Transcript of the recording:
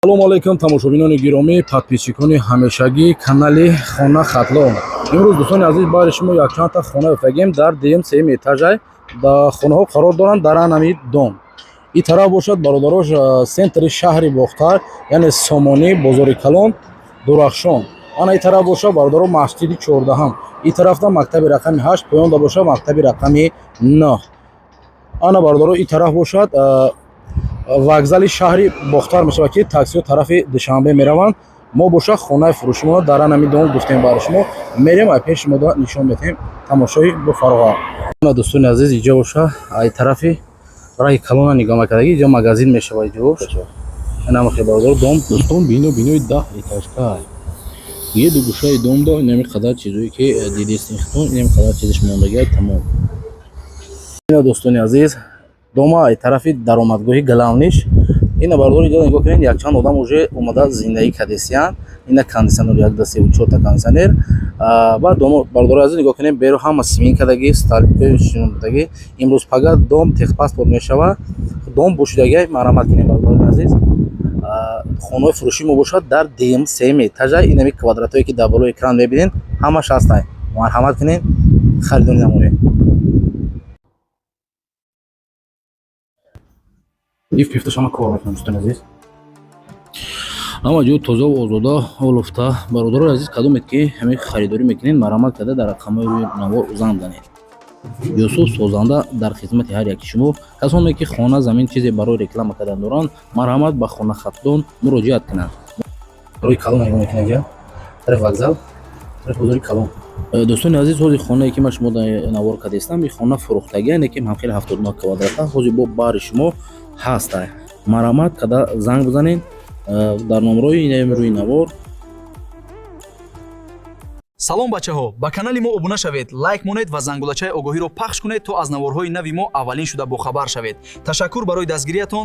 салому алайкум тамошобинони гиромӣ, подписчикони ҳамешагии канали Хона Хатлон. имрӯз дӯстони азиз баъри шумо якчандта хона офтагем дар дем сеюм этажай. Хонаҳо қарор доранд дар анами дом. И тараф бошад бародарош сентри шаҳри Бохтар, яъне Сомонӣ, бозори Калон, Дурахшон. Ана и тараф бошад бародаро масҷиди 14. И тарафта мактаби рақами 8, поёнда бошад мактаби рақами 9. Ана бародаро и тараф бошад вокзали шаҳри Бохтар мешавад ки таксиҳо тарафи Душанбе мераванд. мо бошад хонаи фурӯшимо дар анами дом гуфтем бара шумо. Мерем ай пеши мода нишон метем тамошои бо фароға. Ана дӯстони азиз иҷо бошад ай тарафи раҳи Калона нигоҳ мекардагӣ, иҷо магазин мешавад иҷо. Инам хе бародаро дом дӯстон бинои 10 этажка. Ye du gӯшаи дом до инами қадар чизое ки дидистин хитон инами қадар чизиш мондагиай тамом. Ина дӯстони азиз дома ай тарафи даромадгоҳи Галавниш. Ина бародаро иҷо нигоҳ кунед, якчанд одам уже омада зиндагӣ кардесиянд. Ина кондитсионер як дасе 4 кондитсионер. Баъд домо бародаро азиз нигоҳ кунед, беро ҳама симин кардагӣ, сталикои шинодагӣ. Имрӯз пагат дом техпаспорт мешавад. Дом бошидагиай марамат кунед бародаро азиз. Хонаи фурӯшӣ мо бошад дар дем 3 этажай. Инами квадратое ки дар болои экран мебинед ҳамаш ҳастанд. Марҳамат кунед, харидорӣ намоед. Ив пифташама кор мекунам дӯстони азиз. Ама ҷо тоза озода олуфта. Бародаро азиз кадомед ки ҳамин харидорӣ мекунед, марамат карда дар рақамҳои рӯи навор занг занед. Юсуф созанда дар хизмати ҳар яки шумо. Касоне ки хона, замин чизе барои реклама кардан доранд, марҳамат ба Хона Хатлон муроҷиат кунанд. Рӯи Калон нигоҳ мекунед ҷа. Тарафи вокзал, тарафи бозори Калон. Дӯстони азиз, ҳозир хонае ки ман шумо навор кардестам, ин хона фурӯхтагиан ки ҳамхел 79 квадрата ҳозир бо баъри шумо ҳастай. Марамат када занг бизанед дар номерои инами рӯи навор. салом бачаҳо, ба канали мо обуна шавед, лайк монед ва зангулачаи огоҳиро пахш кунед то аз наворҳои нави мо аввалин шуда бохабар шавед. Ташаккур барои дастгириятон.